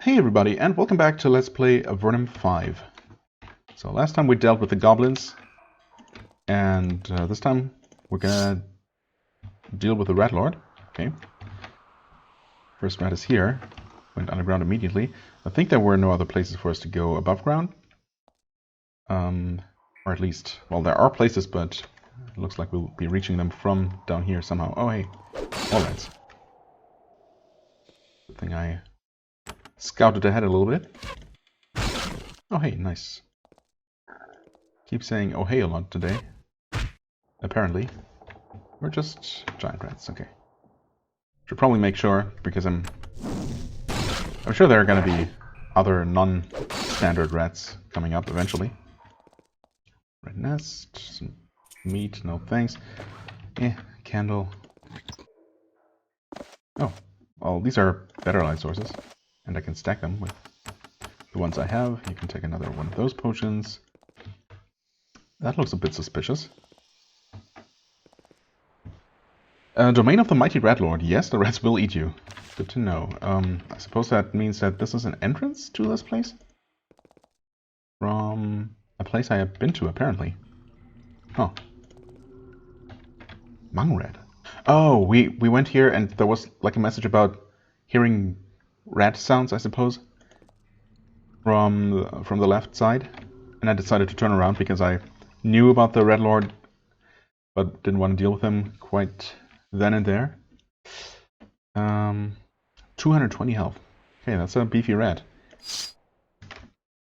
Hey everybody, and welcome back to Let's Play Avernum 5. So last time we dealt with the goblins, and this time we're gonna deal with the Rat Lord. Okay. First rat is here. Went underground immediately. I think there were no other places for us to go above ground. Or at least, well, there are places, but it looks like we'll be reaching them from down here somehow. Oh hey, all rats. Good thing I scouted ahead a little bit. Oh hey, nice. Keep saying oh hey a lot today. Apparently. We're just giant rats, okay. Should probably make sure, because I'm sure there are gonna be other non-standard rats coming up eventually. Red nest, some meat, no thanks. Candle. Oh, well, these are better light sources, and I can stack them with the ones I have. You can take another one of those potions. That looks a bit suspicious. Domain of the Mighty Rat Lord. Yes, the rats will eat you. Good to know. I suppose that means that this is an entrance to this place? From a place I have been to, apparently. Huh. Mungred. Oh, we went here and there was like a message about hearing rat sounds, I suppose, from the left side. And I decided to turn around because I knew about the Rat Lord, but didn't want to deal with him quite then and there. 220 health. Okay, that's a beefy rat.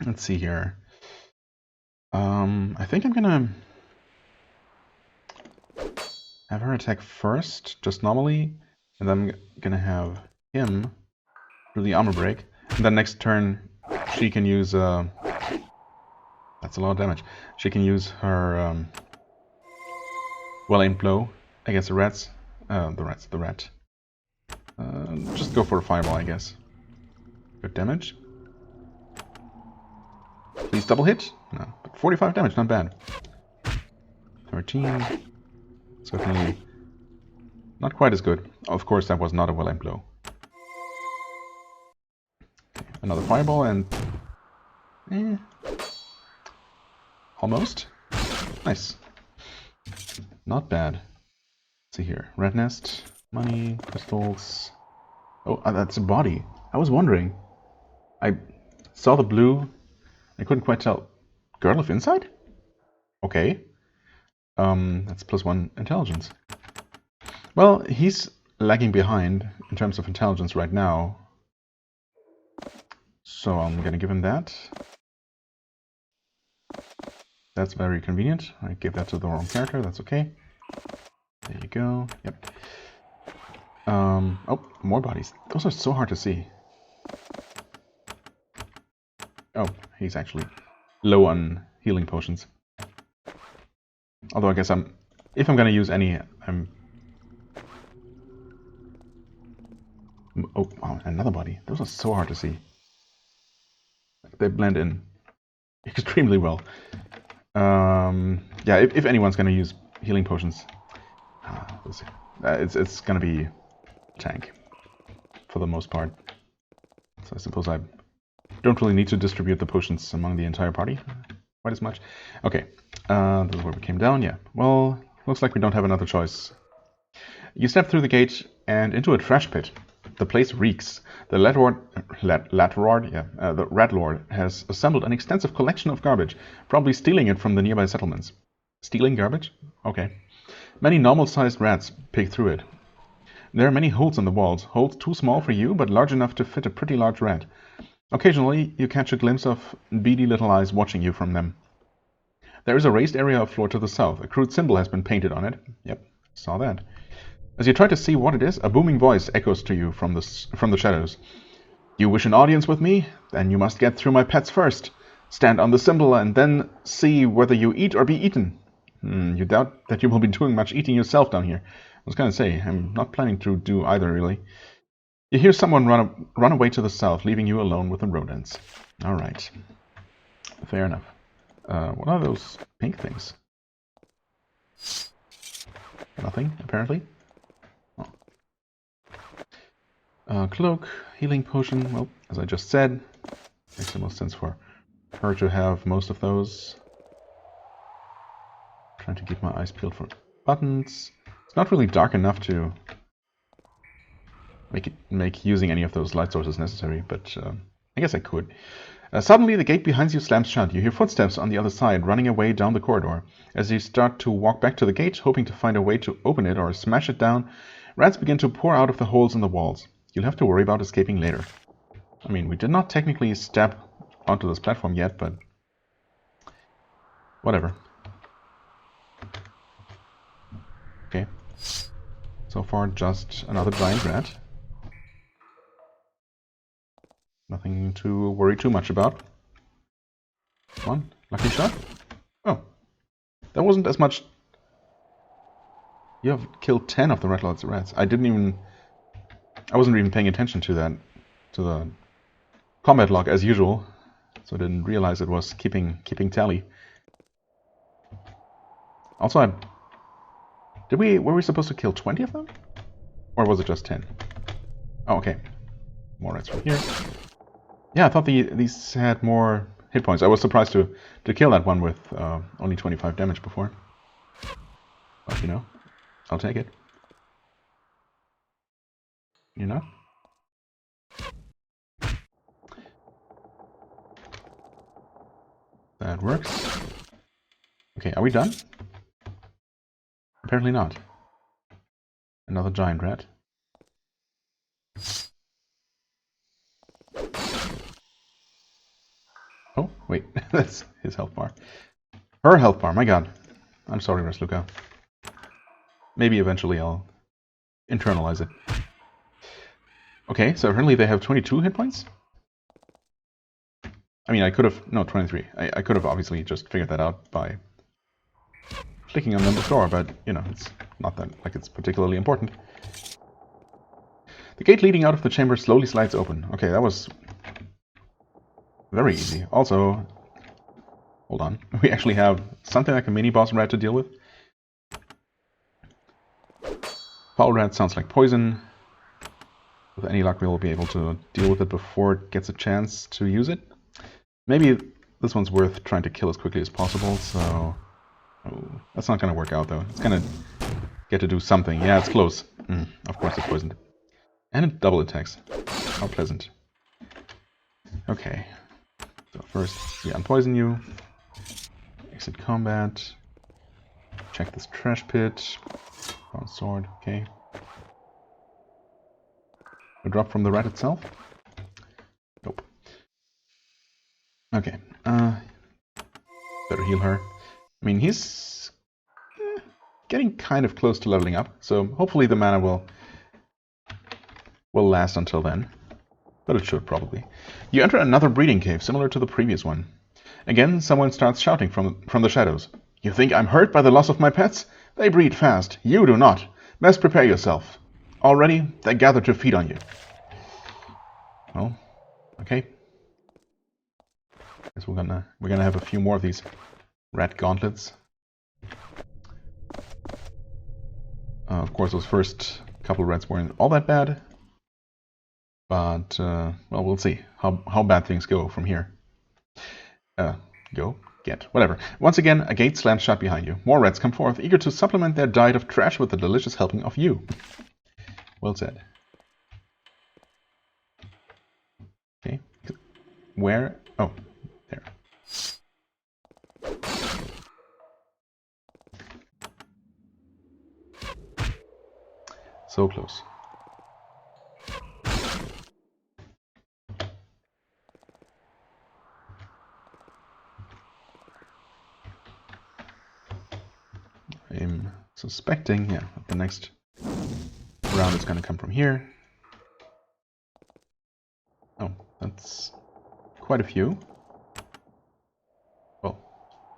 Let's see here. I think I'm gonna have her attack first, just normally, and then I'm gonna have him do the armor break, and then next turn she can use that's a lot of damage. She can use her well-aimed blow against the rats. The rat. Just go for a fireball, I guess. Good damage. Please double hit? No, but 45 damage, not bad. 13. Certainly not quite as good. Of course, that was not a well-aimed blow. Okay, another fireball and... almost. Nice. Not bad. Let's see here. Red nest, money, crystals. Oh, that's a body. I was wondering. I saw the blue. I couldn't quite tell. Girl of Insight? Okay. That's +1 intelligence. Well, he's lagging behind in terms of intelligence right now. So I'm gonna give him that. That's very convenient. I gave that to the wrong character, that's okay. There you go. Yep. Oh, more bodies. Those are so hard to see. Oh, he's actually low on healing potions. Although I guess if I'm gonna use any, oh, another body. Those are so hard to see. They blend in extremely well. Yeah, if anyone's gonna use healing potions, it's gonna be tank for the most part. So I suppose I don't really need to distribute the potions among the entire party quite as much. Okay, this is where we came down. Yeah, well, looks like we don't have another choice. You step through the gate and into a trash pit. The place reeks. The the Rat Lord has assembled an extensive collection of garbage, probably stealing it from the nearby settlements. Stealing garbage? Okay. Many normal-sized rats peek through it. There are many holes in the walls, holes too small for you, but large enough to fit a pretty large rat. Occasionally, you catch a glimpse of beady little eyes watching you from them. There is a raised area of floor to the south. A crude symbol has been painted on it. Yep, saw that. As you try to see what it is, a booming voice echoes to you from the shadows. You wish an audience with me? Then you must get through my pets first. Stand on the symbol and then see whether you eat or be eaten. You doubt that you will be doing much eating yourself down here. I was gonna say, I'm not planning to do either, really. You hear someone run away to the south, leaving you alone with the rodents. Alright. Fair enough. What are those pink things? Nothing, apparently. Oh. Cloak, healing potion. Well, as I just said, makes the most sense for her to have most of those. Trying to keep my eyes peeled for buttons. It's not really dark enough to make using any of those light sources necessary, but I guess I could. Suddenly, the gate behind you slams shut. You hear footsteps on the other side, running away down the corridor. As you start to walk back to the gate, hoping to find a way to open it or smash it down, rats begin to pour out of the holes in the walls. You'll have to worry about escaping later. I mean, we did not technically step onto this platform yet, but whatever. Okay. So far, just another giant rat. Nothing to worry too much about. Come on, lucky shot. Oh, that wasn't as much. You have killed 10 of the Red Lord's rats. I wasn't even paying attention to that, to the combat log as usual, so I didn't realize it was keeping tally. Also, were we supposed to kill 20 of them? Or was it just 10? Oh, okay. More rats from here. Yeah, I thought these had more hit points. I was surprised to kill that one with only 25 damage before. But, you know, I'll take it. You know? That works. Okay, are we done? Apparently not. Another giant rat. Oh, wait, that's his health bar. Her health bar, my god. I'm sorry, Resluka. Maybe eventually I'll internalize it. Okay, so apparently they have 22 hit points? I mean, I could have... No, 23. I could have obviously just figured that out by clicking on them before, but, you know, it's not that like it's particularly important. The gate leading out of the chamber slowly slides open. Okay, that was very easy. Also, hold on. We actually have something like a mini-boss rat to deal with. Foul rat sounds like poison. With any luck, we'll be able to deal with it before it gets a chance to use it. Maybe this one's worth trying to kill as quickly as possible, so... Oh, that's not going to work out, though. It's going to get to do something. Yeah, it's close. Of course it's poisoned. And it double attacks. How pleasant. Okay. So first, we unpoison you. Exit combat. Check this trash pit. Found sword, okay. A drop from the rat itself? Nope. Okay. Better heal her. I mean, he's getting kind of close to leveling up, so hopefully the mana will last until then. But it should, probably. You enter another breeding cave, similar to the previous one. Again, someone starts shouting from the shadows. You think I'm hurt by the loss of my pets? They breed fast. You do not. Best prepare yourself. Already, they gather to feed on you. Well, okay. Guess we're gonna have a few more of these rat gauntlets. Of course, those first couple rats weren't all that bad. But, well, we'll see how bad things go from here. Whatever. Once again, a gate slams shut behind you. More rats come forth, eager to supplement their diet of trash with a delicious helping of you. Well said. Okay. Where? Oh, there. So close. I'm suspecting, yeah, the next round is going to come from here. Oh, that's quite a few. Well,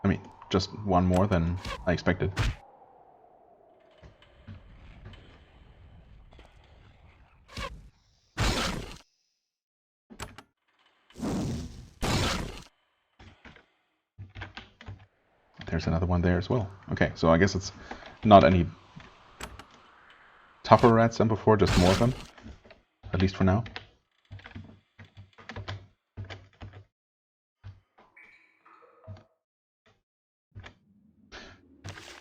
I mean, just one more than I expected. There's another one there as well. Okay, so I guess it's not any tougher rats than before, just more of them. at least for now.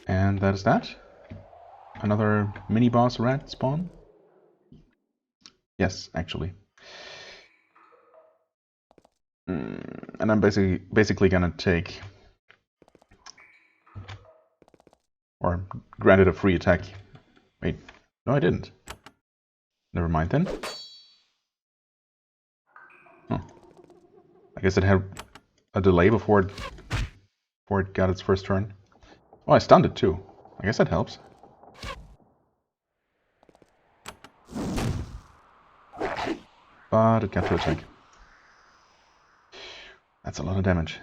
And that is that. Another mini-boss rat spawn? Yes, actually. And I'm basically gonna take... or grant it a free attack. Wait, no I didn't. Never mind then. Oh. I guess it had a delay before it got its first turn. Oh, I stunned it too. I guess that helps. But it got to attack. That's a lot of damage.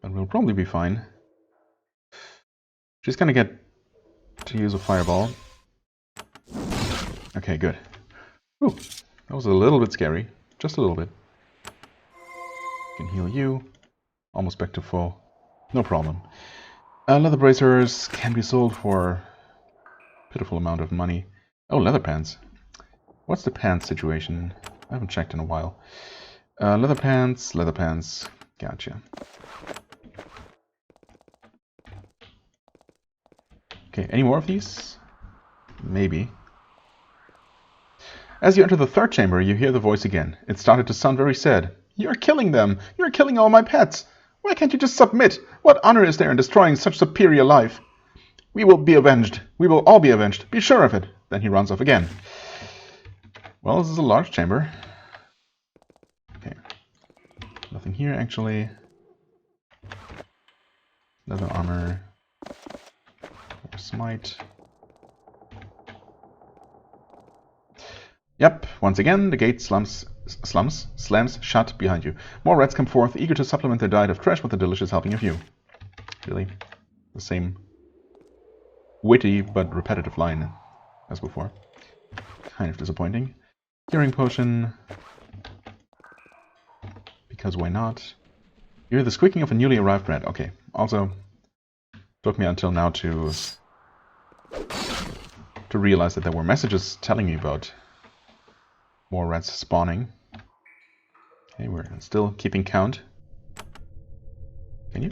But we'll probably be fine. She's gonna get to use a fireball. Okay, good. Ooh, that was a little bit scary. Just a little bit. Can heal you. Almost back to full. No problem. Leather bracers can be sold for a pitiful amount of money. Oh, leather pants. What's the pants situation? I haven't checked in a while. Leather pants. Gotcha. Okay, any more of these? Maybe. As you enter the third chamber, you hear the voice again. It started to sound very sad. You're killing them! You're killing all my pets! Why can't you just submit? What honor is there in destroying such superior life? We will be avenged. We will all be avenged. Be sure of it. Then he runs off again. Well, this is a large chamber. Okay. Nothing here, actually. Leather armor. Or smite. Yep, once again, the gate slams shut behind you. More rats come forth, eager to supplement their diet of trash with a delicious helping of you. Really? The same witty but repetitive line as before. Kind of disappointing. Healing potion. Because why not? You hear the squeaking of a newly arrived rat. Okay, also took me until now to realize that there were messages telling me about more rats spawning. Okay, we're still keeping count. Can you?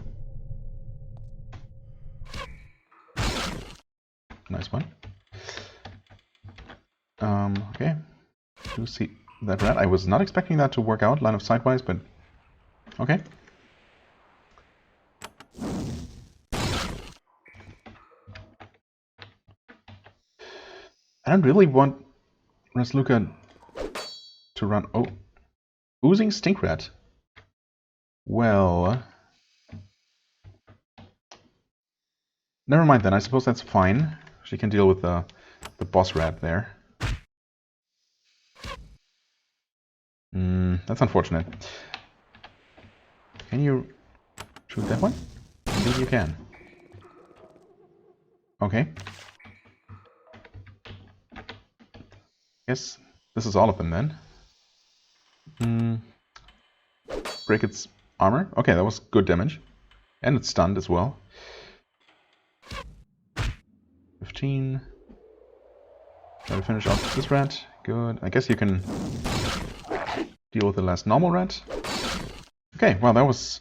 Nice one. Okay. Do see that rat. I was not expecting that to work out, line of sight-wise, but okay. I don't really want Rasluka to run. Oh, oozing stink rat. Well, never mind then. I suppose that's fine. She can deal with the boss rat there. That's unfortunate. Can you shoot that one? Indeed you can. Okay. Yes, this is all of them then. Break its armor. Okay, that was good damage. And it's stunned as well. 15. Try to finish off this rat. Good. I guess you can deal with the last normal rat. Okay, well that was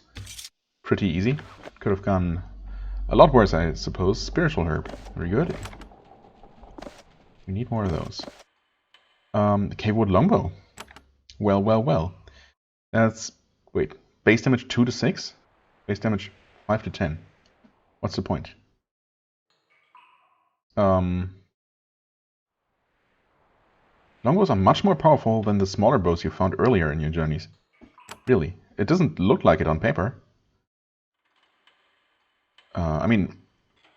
pretty easy. Could have gone a lot worse, I suppose. Spiritual herb. Very good. We need more of those. Cavewood longbow. Well. That's... wait. Base damage 2 to 6? Base damage 5 to 10. What's the point? Longbows are much more powerful than the smaller bows you found earlier in your journeys. Really. It doesn't look like it on paper. I mean,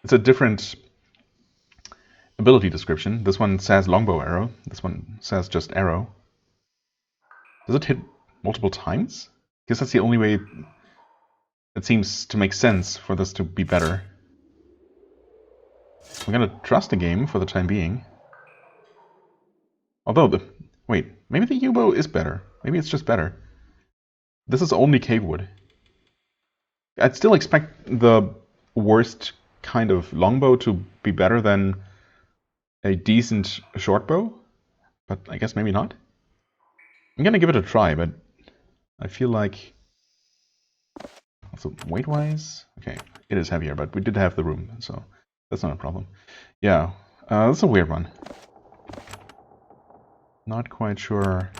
it's a different ability description. This one says longbow arrow. This one says just arrow. Does it hit multiple times? I guess that's the only way it seems to make sense for this to be better. We're gonna trust the game for the time being. Although wait, maybe the U-bow is better. Maybe it's just better. This is only cavewood. I'd still expect the worst kind of longbow to be better than a decent short bow, but I guess maybe not. I'm gonna give it a try, but I feel like also weight-wise, okay, it is heavier, but we did have the room, so that's not a problem. Yeah, that's a weird one. Not quite sure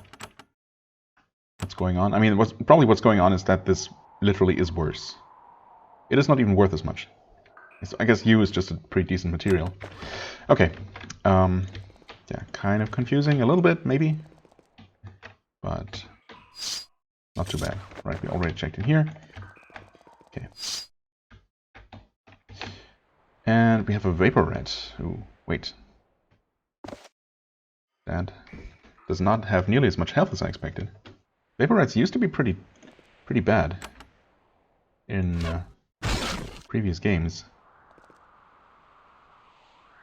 what's going on. I mean, probably what's going on is that this literally is worse. It is not even worth as much. I guess U is just a pretty decent material. Okay. Yeah, kind of confusing a little bit, maybe. But not too bad. Right, we already checked in here. Okay. And we have a Vaporette. Ooh, wait. That does not have nearly as much health as I expected. Vaporettes used to be pretty bad in previous games.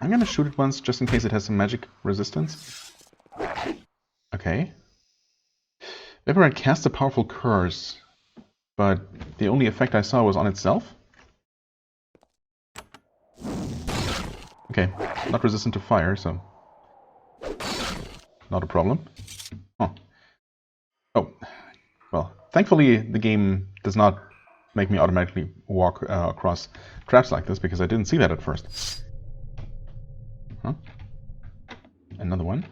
I'm gonna shoot it once just in case it has some magic resistance. Okay. Vaporette casts a powerful curse, but the only effect I saw was on itself. Okay, not resistant to fire, so not a problem. Oh. Oh, well, thankfully the game does not make me automatically walk across traps like this, because I didn't see that at first. Huh? Another one.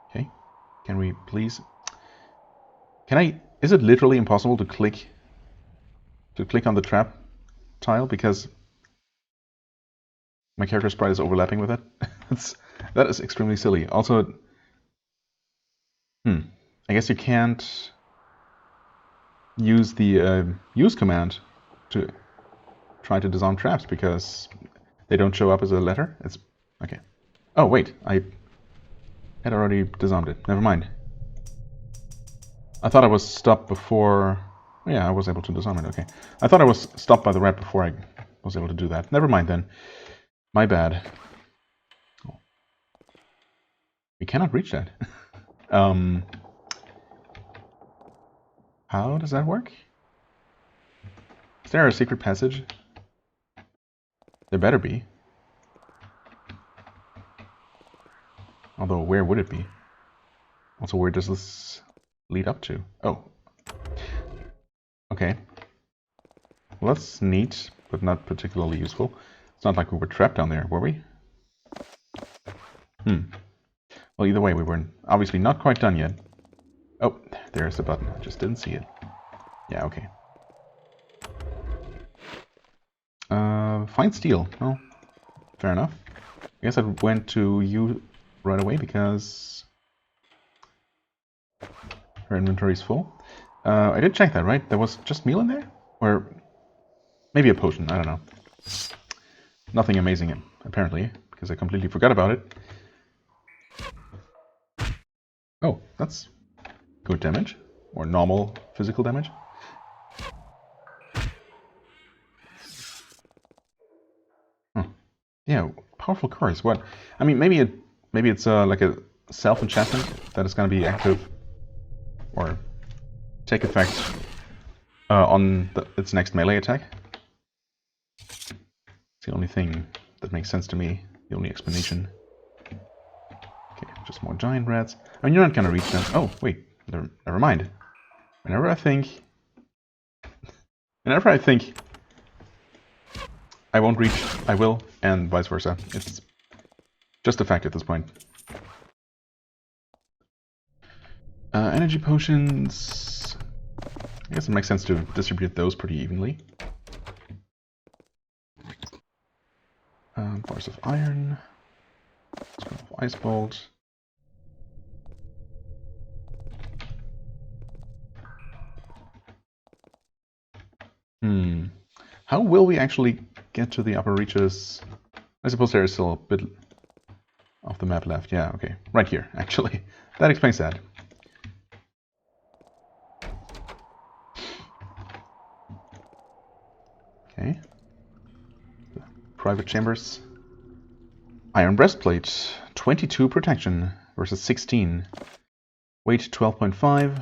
Okay, can we please... Is it literally impossible to click on the trap tile because my character sprite is overlapping with it? That is extremely silly. Also, I guess you can't use the use command to try to disarm traps because they don't show up as a letter. It's okay. Oh wait, I had already disarmed it. Never mind. I thought I was stopped before... Yeah, I was able to disarm it, okay. I thought I was stopped by the rat before I was able to do that. Never mind then. My bad. Oh. We cannot reach that. How does that work? Is there a secret passage? There better be. Although, where would it be? Also, where does this lead up to? Oh. Okay. Well, that's neat, but not particularly useful. It's not like we were trapped down there, were we? Well, either way, we were obviously not quite done yet. Oh, there's the button. I just didn't see it. Yeah, okay. Find steel. Oh, fair enough. I guess I went to you right away because her inventory is full. I did check that, right? There was just meal in there? Or maybe a potion, I don't know. Nothing amazing, apparently, because I completely forgot about it. Oh, that's good damage. Or normal physical damage. Huh. Yeah, powerful curse. What? I mean, maybe it's like a self-enchantment that is going to be active or take effect on its next melee attack. It's the only thing that makes sense to me. The only explanation. Okay, just more giant rats. I mean, you're not going to reach them. Oh, wait. Never mind. Whenever I think I won't reach, I will, and vice versa. It's just a fact at this point. Energy potions. I guess it makes sense to distribute those pretty evenly. Bars of iron. Scroll of ice bolt. How will we actually get to the upper reaches? I suppose there is still a bit of the map left. Yeah, okay. Right here, actually. That explains that. Okay. Private chambers. Iron breastplate. 22 protection versus 16. Weight 12.5.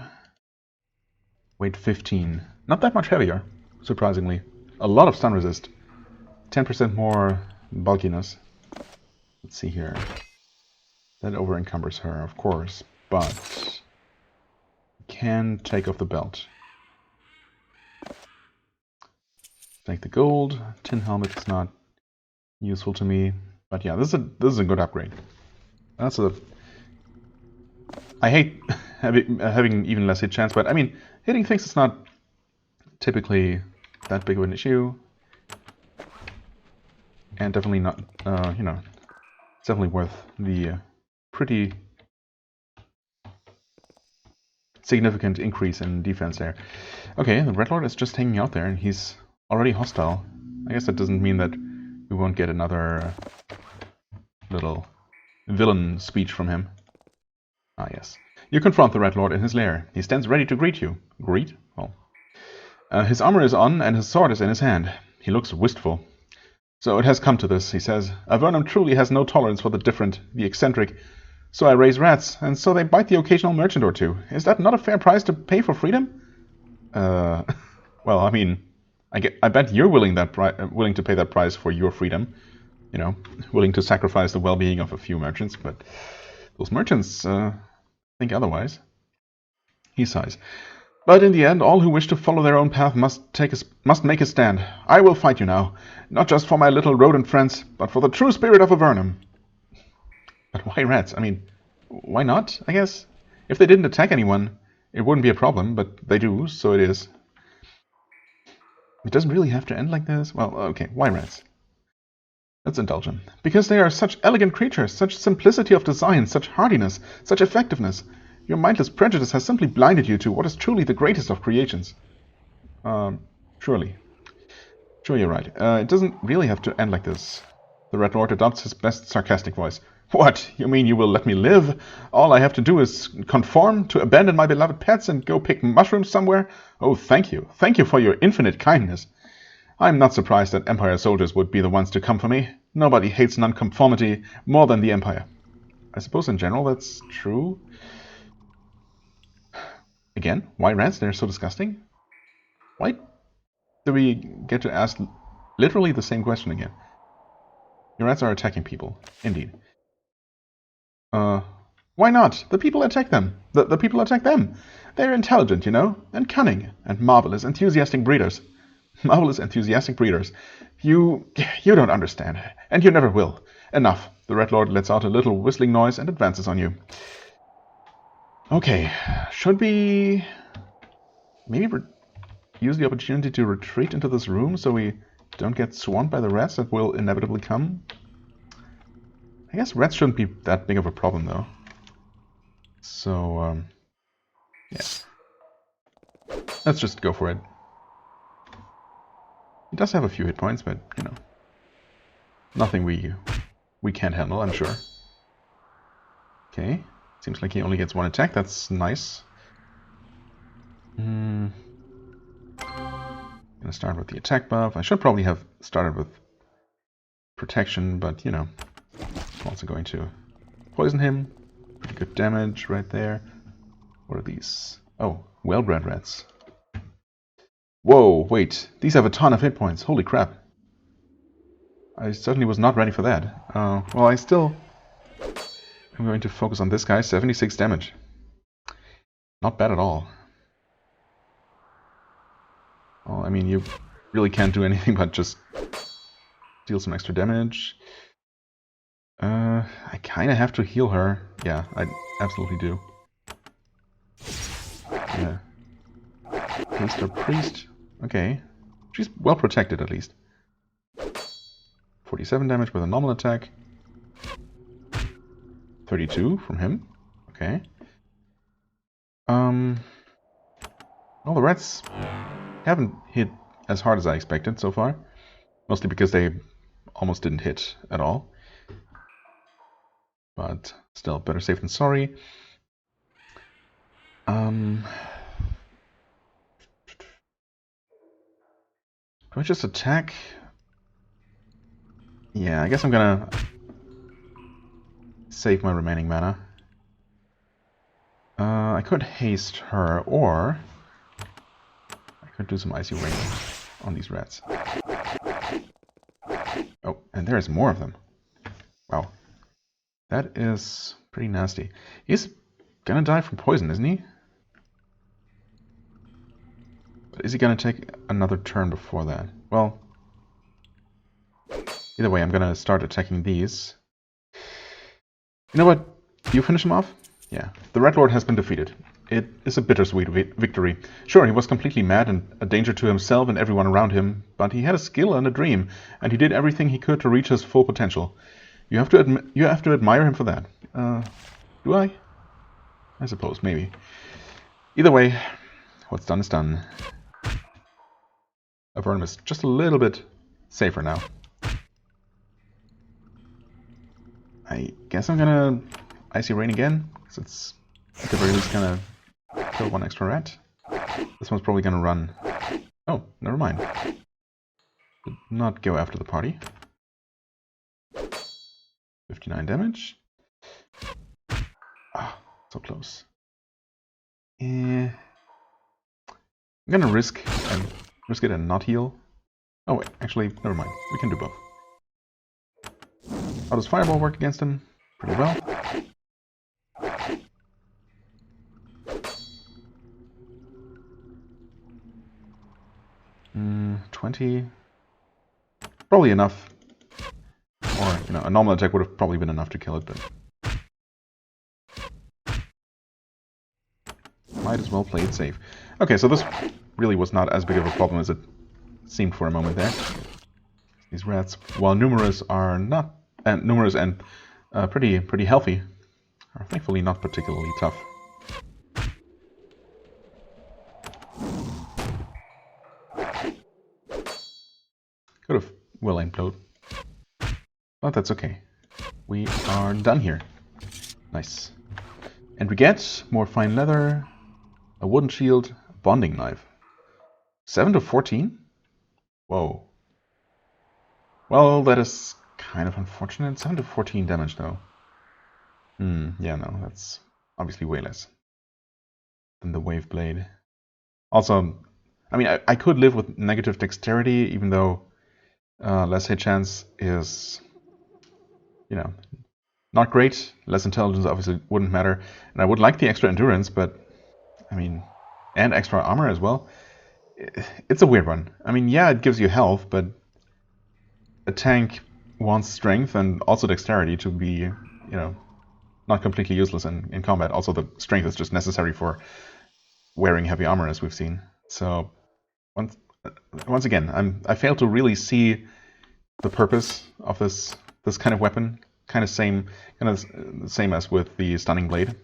Weight 15. Not that much heavier, surprisingly. A lot of stun resist. 10% more bulkiness. Let's see here. That over encumbers her, of course, but can take off the belt. Take the gold. Tin helmet is not useful to me, but yeah, this is a good upgrade. That's a. I hate having even less hit chance, but I mean, hitting things is not typically that big of an issue, and definitely not, you know, it's definitely worth the pretty significant increase in defense there. Okay, the Red Lord is just hanging out there, and he's already hostile. I guess that doesn't mean that we won't get another little villain speech from him. Ah, yes. You confront the Red Lord in his lair. He stands ready to greet you. Greet? Well. His armor is on, and his sword is in his hand. He looks wistful. So it has come to this, he says. Avernum truly has no tolerance for the different, the eccentric. So I raise rats, and so they bite the occasional merchant or two. Is that not a fair price to pay for freedom? Well, I mean, I bet you're willing to pay that price for your freedom. You know, willing to sacrifice the well-being of a few merchants, but those merchants think otherwise. He sighs. But in the end, all who wish to follow their own path must make a stand. I will fight you now, not just for my little rodent friends, but for the true spirit of Avernum. But why rats? I mean, why not, I guess? If they didn't attack anyone, it wouldn't be a problem, but they do, so it is. It doesn't really have to end like this. Well, okay, why rats? Let's indulge them. Because they are such elegant creatures, such simplicity of design, such hardiness, such effectiveness. Your mindless prejudice has simply blinded you to what is truly the greatest of creations. Surely. Sure, you're right. It doesn't really have to end like this. The Red Lord adopts his best sarcastic voice. What? You mean you will let me live? All I have to do is conform, to abandon my beloved pets and go pick mushrooms somewhere? Oh, thank you. Thank you for your infinite kindness. I'm not surprised that Empire soldiers would be the ones to come for me. Nobody hates nonconformity more than the Empire. I suppose in general that's true. Again, why rats? They're so disgusting? Why do we get to ask literally the same question again? Your rats are attacking people. Indeed. Why not? The people attack them. The people attack them. They're intelligent, you know, and cunning, and marvelous, enthusiastic breeders. Marvelous, enthusiastic breeders. You don't understand, and you never will. Enough. The Red Lord lets out a little whistling noise and advances on you. Okay, should we maybe use the opportunity to retreat into this room so we don't get swamped by the rats that will inevitably come? I guess rats shouldn't be that big of a problem, though. So, yeah. Let's just go for it. He does have a few hit points, but, you know, nothing we can't handle, I'm sure. Okay. Seems like he only gets one attack. That's nice. Gonna start with the attack buff. I should probably have started with protection, but, you know, I'm also going to poison him. Pretty good damage right there. What are these? Oh, well-bred rats. Whoa, wait. These have a ton of hit points. Holy crap. I certainly was not ready for that. Well, I'm going to focus on this guy. 76 damage. Not bad at all. Well, I mean, you really can't do anything but just deal some extra damage. I kind of have to heal her. Yeah, I absolutely do. Yeah. Priest or priest? Okay. She's well protected at least. 47 damage with a normal attack. 32 from him. Okay. Well, the rats haven't hit as hard as I expected so far. Mostly because they almost didn't hit at all. But still, better safe than sorry. Do I just attack? Yeah, I guess I'm gonna save my remaining mana. I could haste her, or Could do some icy rain on these rats. Oh, and there's more of them. Wow. That is pretty nasty. He's gonna die from poison, isn't he? But is he gonna take another turn before that? Well, either way, I'm gonna start attacking these. You know what? You finish him off? Yeah. The Red Lord has been defeated. It is a bittersweet victory. Sure, he was completely mad and a danger to himself and everyone around him, but he had a skill and a dream, and he did everything he could to reach his full potential. You have to admire him for that. Do I? I suppose, maybe. Either way, what's done is done. Avernum is just a little bit safer now. I guess I'm gonna Icy Rain again, because it's at the very least gonna kill one extra rat. This one's probably gonna run. Oh, never mind. Did not go after the party. 59 damage. Ah, so close. I'm gonna risk it and not heal. Oh wait, actually, never mind. We can do both. How does Fireball work against him? Pretty well. 20. Probably enough. Or, you know, a normal attack would have probably been enough to kill it, but might as well play it safe. Okay, so this really was not as big of a problem as it seemed for a moment there. These rats, while numerous and pretty healthy, are thankfully not particularly tough. Could have well implode, but that's okay. We are done here. Nice. And we get more fine leather, a wooden shield, a bonding knife. 7 to 14? Whoa. Well, that is kind of unfortunate. 7 to 14 damage, though. Yeah, no, that's obviously way less than the wave blade. Also, I mean, I could live with negative dexterity, even though less hit chance is, you know, not great. Less intelligence obviously wouldn't matter. And I would like the extra endurance, but, I mean, and extra armor as well. It's a weird one. I mean, yeah, it gives you health, but a tank wants strength and also dexterity to be, you know, not completely useless in combat. Also, the strength is just necessary for wearing heavy armor, as we've seen. So, once again, I fail to really see the purpose of this kind of weapon. Kind of the same as with the stunning blade,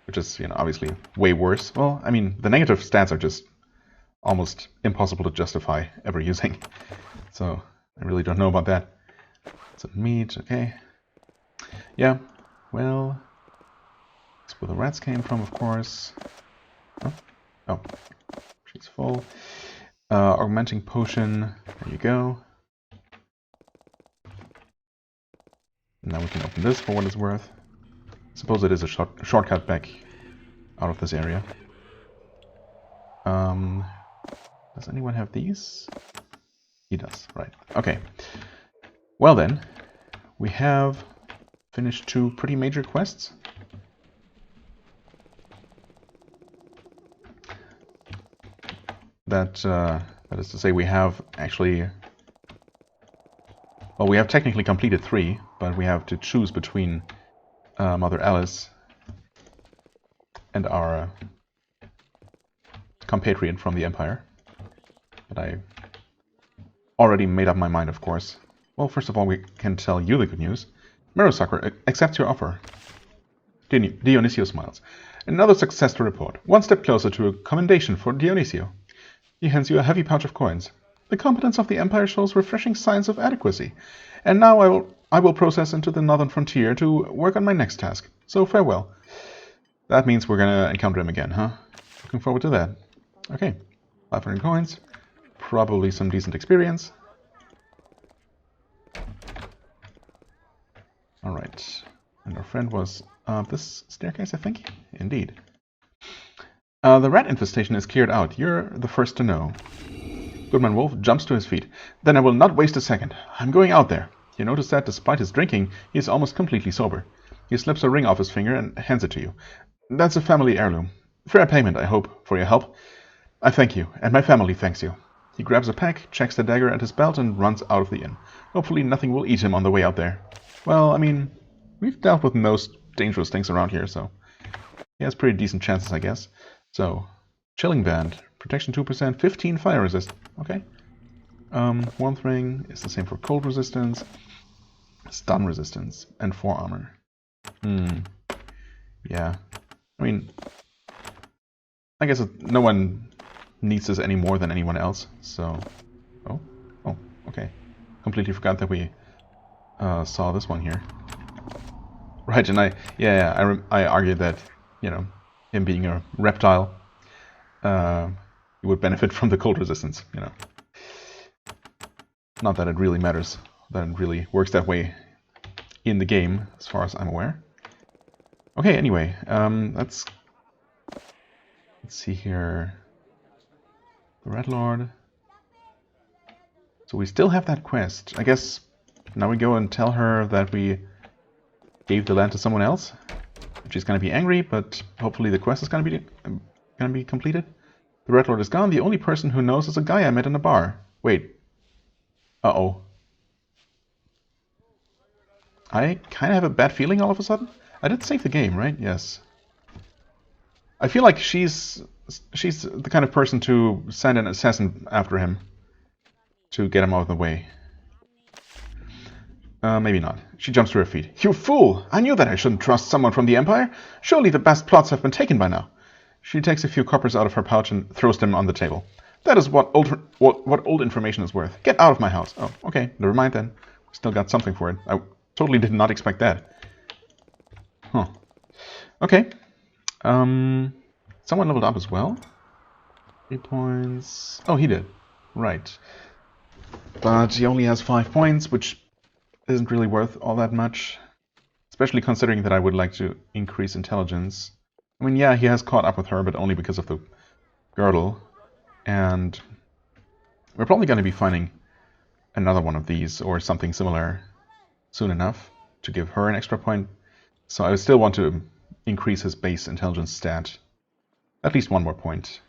which is, you know, obviously way worse. Well, I mean, the negative stats are just almost impossible to justify ever using. So I really don't know about that. Some meat, okay. Yeah, well, that's where the rats came from, of course. Oh, she's full. Augmenting potion, there you go. Now we can open this for what it's worth. Suppose it is a shortcut back out of this area. Does anyone have these? He does, right. Okay. Well then, we have finished 2 pretty major quests. That is to say, we have actually... Well, we have technically completed 3, but we have to choose between Mother Alice and our compatriot from the Empire. But I already made up my mind, of course. Well, first of all, we can tell you the good news. Merosucker accepts your offer. Dionisio smiles. Another success to report. One step closer to a commendation for Dionisio. He hands you a heavy pouch of coins. The competence of the Empire shows refreshing signs of adequacy. And now I will process into the northern frontier to work on my next task. So farewell. That means we're gonna encounter him again, huh? Looking forward to that. Okay. 500 coins. Probably some decent experience. Alright. And our friend was up this staircase, I think? Indeed. The rat infestation is cleared out. You're the first to know. Goodman Wolf jumps to his feet. Then I will not waste a second. I'm going out there. You notice that despite his drinking, he is almost completely sober. He slips a ring off his finger and hands it to you. That's a family heirloom. Fair payment, I hope, for your help. I thank you, and my family thanks you. He grabs a pack, checks the dagger at his belt, and runs out of the inn. Hopefully nothing will eat him on the way out there. Well, I mean, we've dealt with most dangerous things around here, so he has pretty decent chances, I guess. So, Chilling Band, protection 2%, 15 fire resist. Okay. Warmth Ring is the same for cold resistance, stun resistance, and 4 armor. Yeah. I mean, I guess no one needs this any more than anyone else, so... Oh, okay. Completely forgot that we saw this one here. Right, and I argued that, you know, him being a reptile, he would benefit from the cold resistance, you know. Not that it really matters, that it really works that way in the game, as far as I'm aware. Okay, anyway, let's see here. The Red Lord. So we still have that quest. I guess now we go and tell her that we gave the land to someone else. She's gonna be angry, but hopefully the quest is gonna be completed. The Red Lord is gone. The only person who knows is a guy I met in a bar. Wait. Uh-oh. I kind of have a bad feeling all of a sudden. I did save the game, right? Yes. I feel like she's the kind of person to send an assassin after him to get him out of the way. Maybe not. She jumps to her feet. You fool! I knew that I shouldn't trust someone from the Empire. Surely the best plots have been taken by now. She takes a few coppers out of her pouch and throws them on the table. That is what old information is worth. Get out of my house. Oh, okay. Never mind then. Still got something for it. I totally did not expect that. Huh. Okay. Someone leveled up as well. 3 points. Oh, he did. Right. But he only has 5 points, which isn't really worth all that much. Especially considering that I would like to increase intelligence. I mean, yeah, he has caught up with her, but only because of the girdle. And we're probably going to be finding another one of these or something similar soon enough to give her an extra point. So I still want to increase his base intelligence stat at least 1 more point.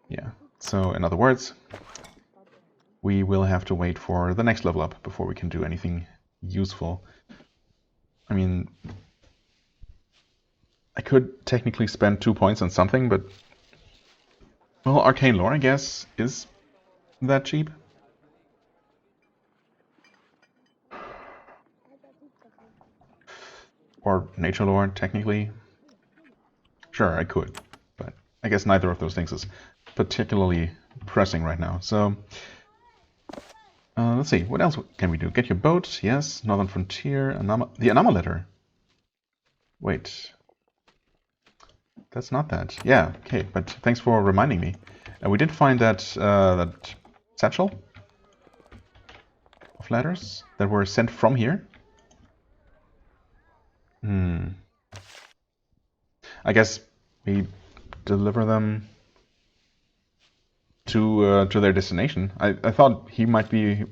Yeah, so in other words, we will have to wait for the next level up before we can do anything useful. I mean, I could technically spend 2 points on something, but well, arcane lore, I guess, is that cheap. Or nature lore, technically. Sure, I could, but I guess neither of those things is particularly pressing right now. So, let's see, what else can we do? Get your boat, yes. Northern Frontier, the Anama letter. Wait. That's not that. Yeah, okay, but thanks for reminding me. We did find that that satchel of letters that were sent from here. I guess we deliver them to their destination. I thought he might be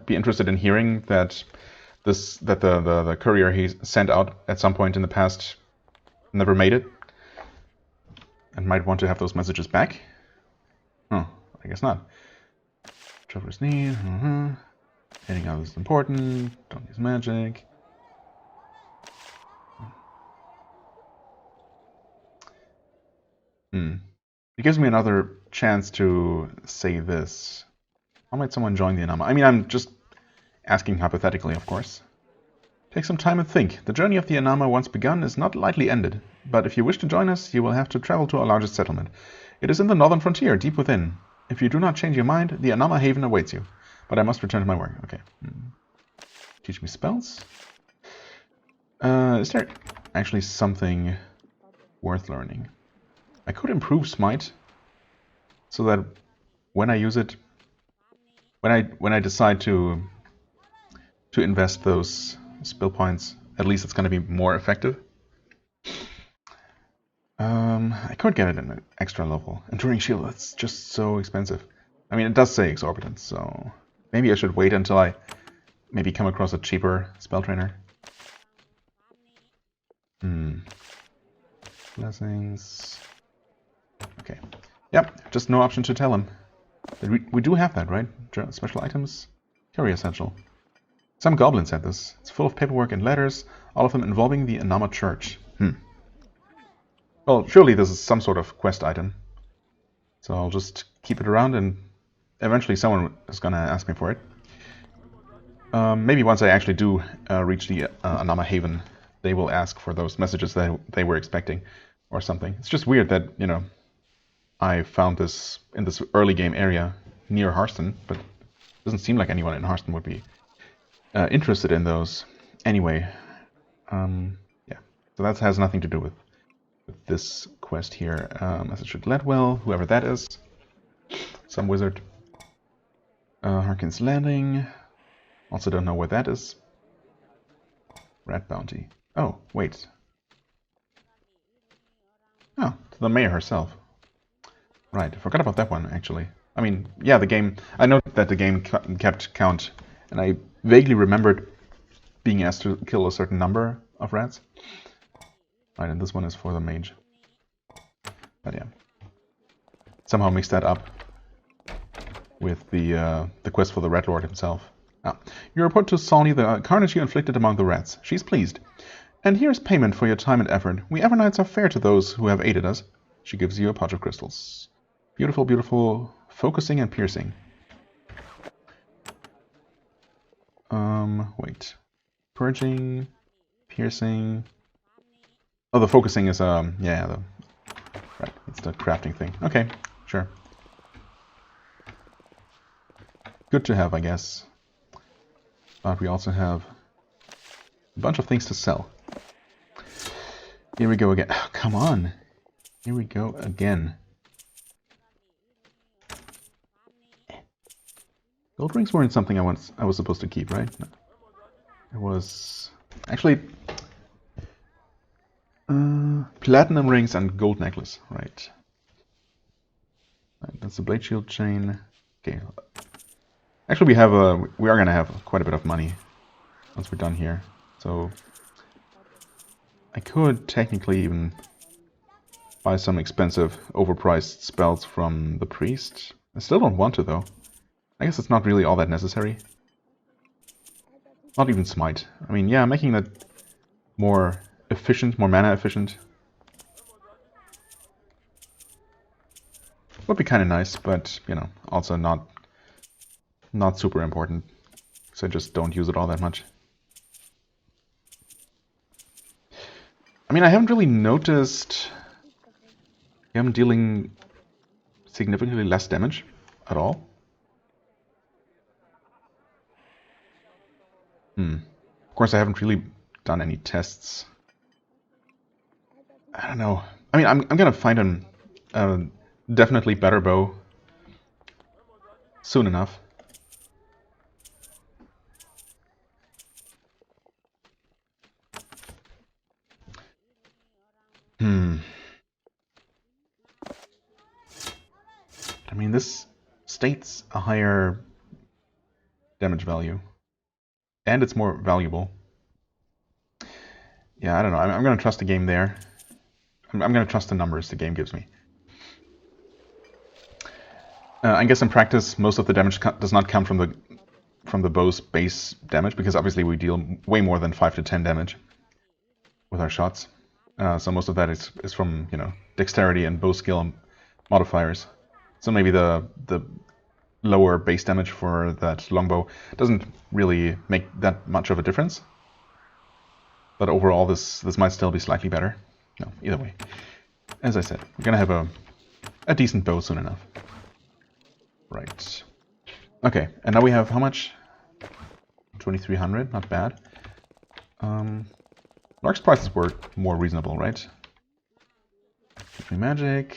interested in hearing that the courier he sent out at some point in the past never made it, and might want to have those messages back. Oh, I guess not. Traveler's need. Heading out is important. Don't use magic. It gives me another chance to say this. How might someone join the Anama? I mean, I'm just asking hypothetically, of course. Take some time and think. The journey of the Anama, once begun, is not lightly ended. But if you wish to join us, you will have to travel to our largest settlement. It is in the northern frontier, deep within. If you do not change your mind, the Anama haven awaits you. But I must return to my work. Okay. Teach me spells. Is there actually something worth learning? I could improve Smite, so that when I use it, when I decide to invest those skill points, at least it's going to be more effective. I could get it in an extra level. Enduring Shield, that's just so expensive. I mean, it does say exorbitant, so maybe I should wait until I maybe come across a cheaper spell trainer. Blessings. Okay. Yep, just no option to tell him. We do have that, right? Special items? Carry essential. Some goblins had this. It's full of paperwork and letters, all of them involving the Anama Church. Well, surely this is some sort of quest item. So I'll just keep it around and eventually someone is gonna ask me for it. Maybe once I actually do reach the Anama Haven, they will ask for those messages that they were expecting or something. It's just weird that, you know, I found this in this early game area near Hearthstone, but it doesn't seem like anyone in Hearthstone would be interested in those. Anyway, yeah, so that has nothing to do with this quest here. Message to Gladwell, whoever that is. Some wizard. Harkin's Landing. Also don't know what that is. Rat Bounty. Oh, wait. Oh, the mayor herself. Right, I forgot about that one, actually. I mean, yeah, the game... I know that the game kept count, and I vaguely remembered being asked to kill a certain number of rats. Right, and this one is for the mage. But yeah. Somehow mixed that up with the quest for the Rat Lord himself. Ah. You report to Sawney the carnage you inflicted among the rats. She's pleased. And here's payment for your time and effort. We Evernites are fair to those who have aided us. She gives you a pouch of crystals. Beautiful, beautiful. Focusing and piercing. Wait. Purging, piercing. Oh, the focusing is, yeah, right, it's the crafting thing. Okay, sure. Good to have, I guess. But we also have a bunch of things to sell. Here we go again. Oh, come on. Here we go again. Gold rings weren't something I was supposed to keep, right? No. It was actually platinum rings and gold necklace, right? Right, that's the blade shield chain. Okay. Actually, we are gonna have quite a bit of money once we're done here. So I could technically even buy some expensive, overpriced spells from the priest. I still don't want to, though. I guess it's not really all that necessary. Not even smite. I mean, yeah, making that more efficient, more mana efficient would be kind of nice, but, you know, also not super important. So I just don't use it all that much. I mean, I haven't really noticed him dealing significantly less damage at all. Of course, I haven't really done any tests. I don't know. I mean, I'm gonna find a definitely better bow soon enough. I mean, this states a higher damage value. And it's more valuable. Yeah, I don't know. I'm going to trust the game there. I'm going to trust the numbers the game gives me. I guess in practice, most of the damage does not come from the bow's base damage, because obviously we deal way more than 5 to 10 damage with our shots. So most of that is from, you know, dexterity and bow skill modifiers. So maybe the lower base damage for that longbow doesn't really make that much of a difference. But overall, this might still be slightly better. No, either way. As I said, we're gonna have a decent bow soon enough. Right. Okay, and now we have how much? 2,300, not bad. Lark's prices were more reasonable, right? Free magic.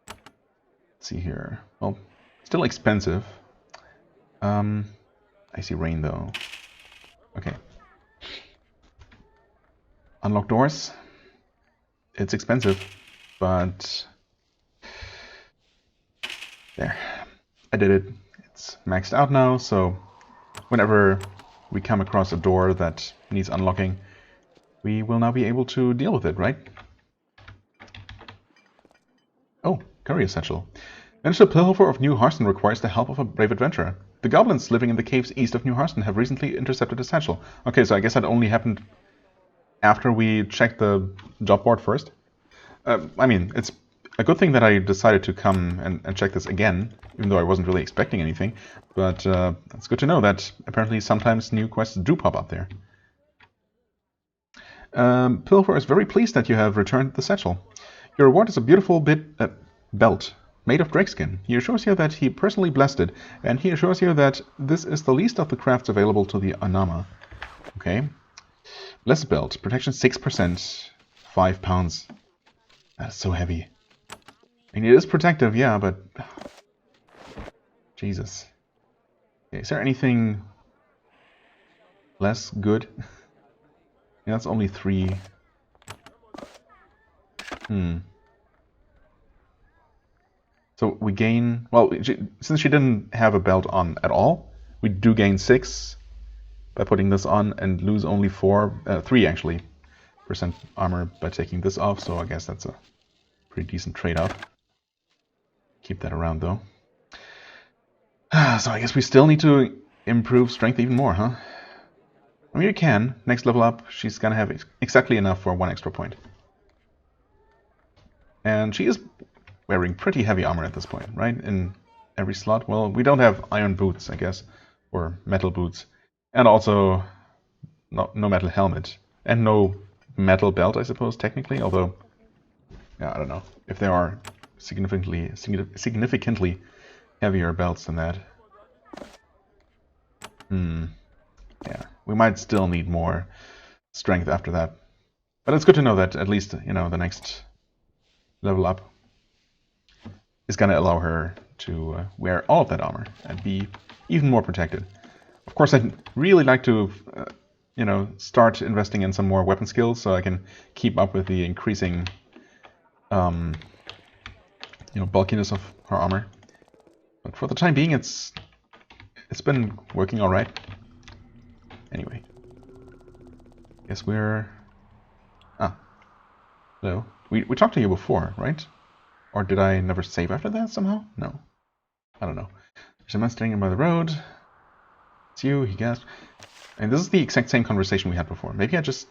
Let's see here. Well, still expensive. I see rain though. Okay. Unlock doors. It's expensive, but there. I did it. It's maxed out now, so whenever we come across a door that needs unlocking, we will now be able to deal with it, right? Oh, courier satchel. Manage the pilfer of New Harston requires the help of a brave adventurer. The goblins living in the caves east of New Harston have recently intercepted a satchel. Okay, so I guess that only happened after we checked the job board first. I mean, it's a good thing that I decided to come and check this again, even though I wasn't really expecting anything. But it's good to know that apparently sometimes new quests do pop up there. Pilfer is very pleased that you have returned the satchel. Your reward is a beautiful belt made of drakeskin. He assures you that he personally blessed it, and he assures you that this is the least of the crafts available to the Anama. Okay. Blessed belt. Protection 6%. 5 pounds. That's so heavy. I mean, it is protective, yeah, but... Jesus. Okay, is there anything less good? Yeah, that's only 3. So we gain... Well, since she didn't have a belt on at all, we do gain 6 by putting this on and lose only 3 actually, % armor by taking this off, so I guess that's a pretty decent trade-off. Keep that around though. So I guess we still need to improve strength even more, huh? I mean, you can. Next level up, she's gonna have exactly enough for 1 extra point. And she is wearing pretty heavy armor at this point, right? In every slot. Well, we don't have iron boots, I guess, or metal boots. And also no metal helmet. And no metal belt, I suppose, technically, although, yeah, I don't know. If there are significantly heavier belts than that. Yeah, we might still need more strength after that. But it's good to know that at least, you know, the next level up is going to allow her to wear all of that armor and be even more protected. Of course, I'd really like to, you know, start investing in some more weapon skills so I can keep up with the increasing, you know, bulkiness of her armor. But for the time being, it's been working all right. Anyway, guess we're... hello. We talked to you before, right? Or did I never save after that somehow? No. I don't know. There's a man standing by the road. It's you, he gasped. And this is the exact same conversation we had before. Maybe I just...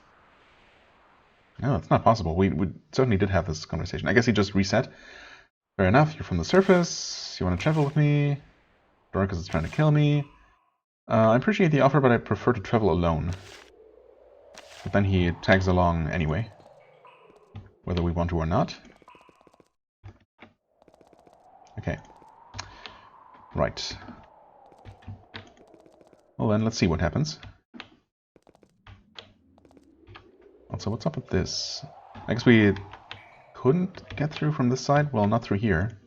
No, it's not possible. We certainly did have this conversation. I guess he just reset. Fair enough, you're from the surface. You want to travel with me? Dorikas is trying to kill me. I appreciate the offer, but I prefer to travel alone. But then he tags along anyway. Whether we want to or not. Okay. Right. Well then, let's see what happens. Also, what's up with this? I guess we couldn't get through from this side? Well, not through here.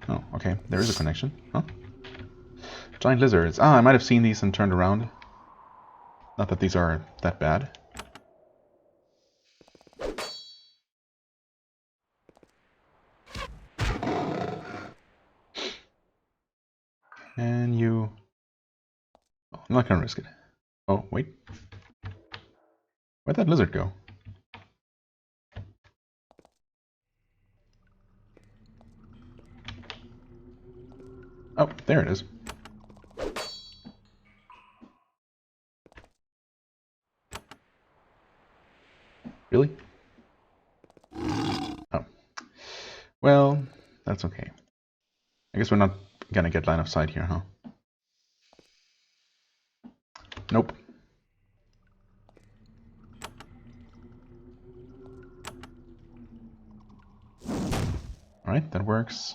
Oh, okay. There is a connection. Huh? Giant lizards. Ah, I might have seen these and turned around. Not that these are that bad. And you... Oh, I'm not gonna risk it. Oh, wait. Where'd that lizard go? Oh, there it is. Really? Oh. Well, that's okay. I guess we're not gonna get line of sight here, huh? Nope. Alright, that works.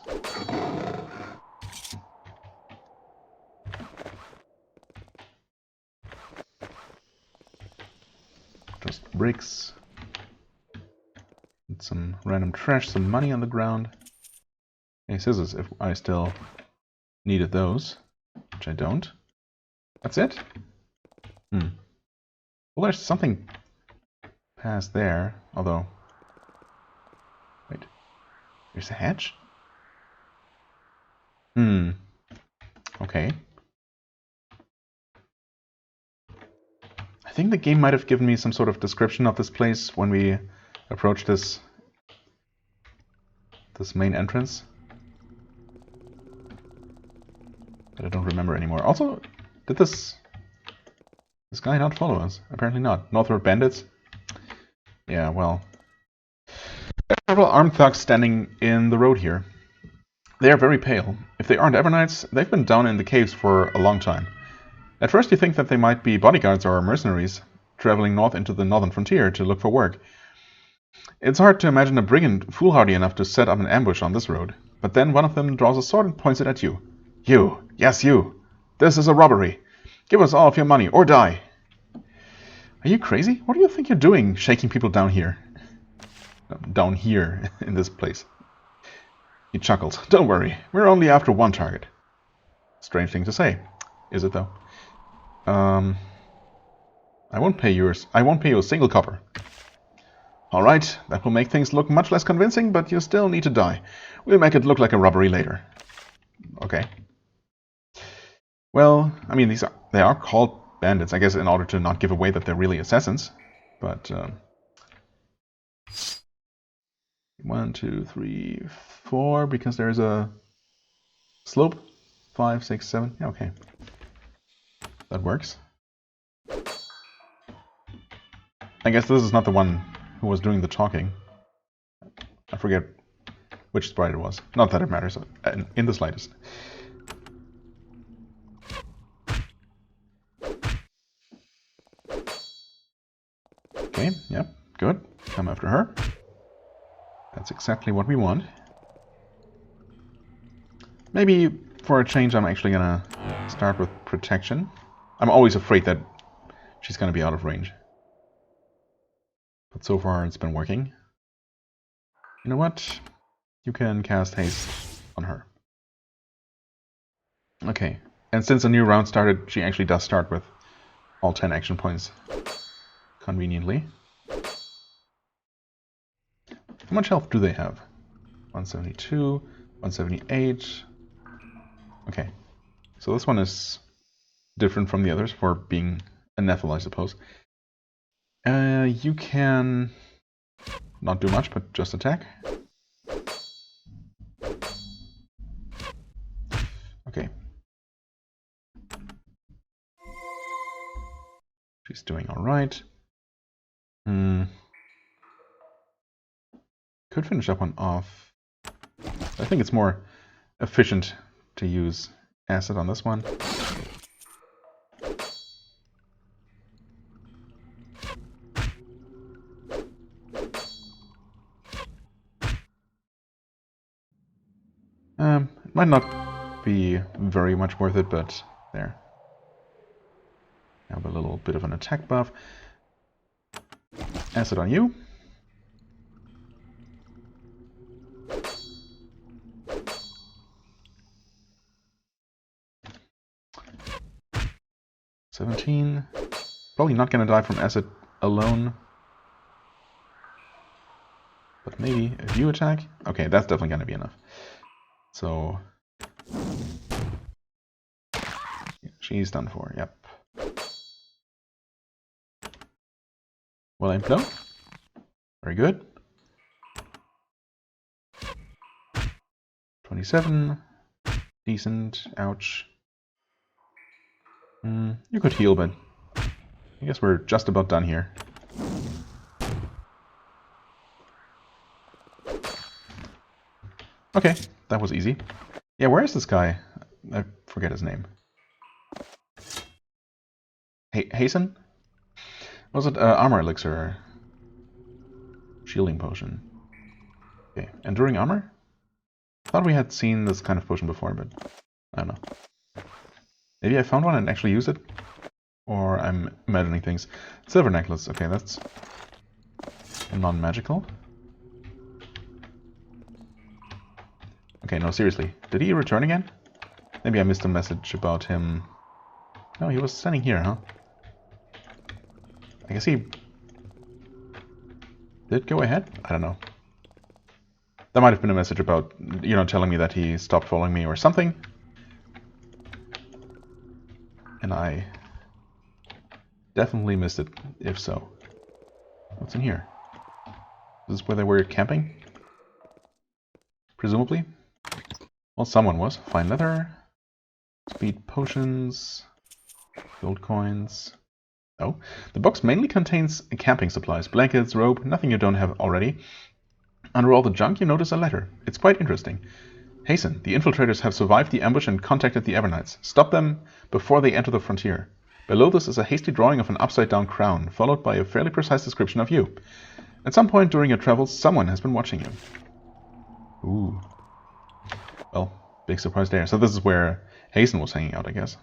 Just bricks. And some random trash, some money on the ground. Hey, scissors, if I still needed those. Which I don't. That's it? Hmm. Well, there's something past there, although... Wait. There's a hatch? Hmm. Okay. I think the game might have given me some sort of description of this place when we approached this main entrance. But I don't remember anymore. Also, did this guy not follow us? Apparently not. Northward bandits? Yeah, well... There are several armed thugs standing in the road here. They are very pale. If they aren't Evernites, they've been down in the caves for a long time. At first you think that they might be bodyguards or mercenaries, traveling north into the northern frontier to look for work. It's hard to imagine a brigand foolhardy enough to set up an ambush on this road. But then one of them draws a sword and points it at you. You! Yes, you! This is a robbery! Give us all of your money, or die! Are you crazy? What do you think you're doing, shaking people down here? Down here, in this place. He chuckled. Don't worry, we're only after one target. Strange thing to say. Is it, though? I won't pay you a single copper. Alright, that will make things look much less convincing, but you still need to die. We'll make it look like a robbery later. Okay. Well, I mean, they are called bandits, I guess, in order to not give away that they're really assassins. But, 1, 2, 3, 4, because there's a slope. 5, 6, 7. Yeah, okay. That works. I guess this is not the one who was doing the talking. I forget which sprite it was. Not that it matters in the slightest. Okay, yep, good. Come after her. That's exactly what we want. Maybe for a change I'm actually gonna start with protection. I'm always afraid that she's gonna be out of range. But so far it's been working. You know what? You can cast haste on her. Okay, and since a new round started, she actually does start with all 10 action points. Conveniently. How much health do they have? 172, 178. Okay, so this one is different from the others for being a Nephil, I suppose. You can not do much, but just attack. Okay. She's doing alright. Could finish that one off. I think it's more efficient to use acid on this one. It might not be very much worth it, but there. Have a little bit of an attack buff. Acid on you. $17. Probably not gonna die from acid alone. But maybe if you attack. Okay, that's definitely gonna be enough. So she's done for, yep. Well aimed blow. Very good. 27. Decent. Ouch. You could heal, but I guess we're just about done here. Okay, that was easy. Yeah, where is this guy? I forget his name. Hasten? Was it armor elixir? Shielding potion. Okay, enduring armor? Thought we had seen this kind of potion before, but I don't know. Maybe I found one and actually used it? Or I'm imagining things. Silver necklace, okay, that's non-magical. Okay, no, seriously. Did he return again? Maybe I missed a message about him. No, he was standing here, huh? I guess he did go ahead? I don't know. That might have been a message about, you know, telling me that he stopped following me or something. And I definitely missed it, if so. What's in here? Is this where they were camping? Presumably? Well, someone was. Fine leather. Speed potions. Gold coins. Oh. The box mainly contains camping supplies. Blankets, rope, nothing you don't have already. Under all the junk, you notice a letter. It's quite interesting. Hasten. The infiltrators have survived the ambush and contacted the Evernites. Stop them before they enter the frontier. Below this is a hasty drawing of an upside-down crown, followed by a fairly precise description of you. At some point during your travels, someone has been watching you. Ooh. Well, big surprise there. So this is where Hasten was hanging out, I guess.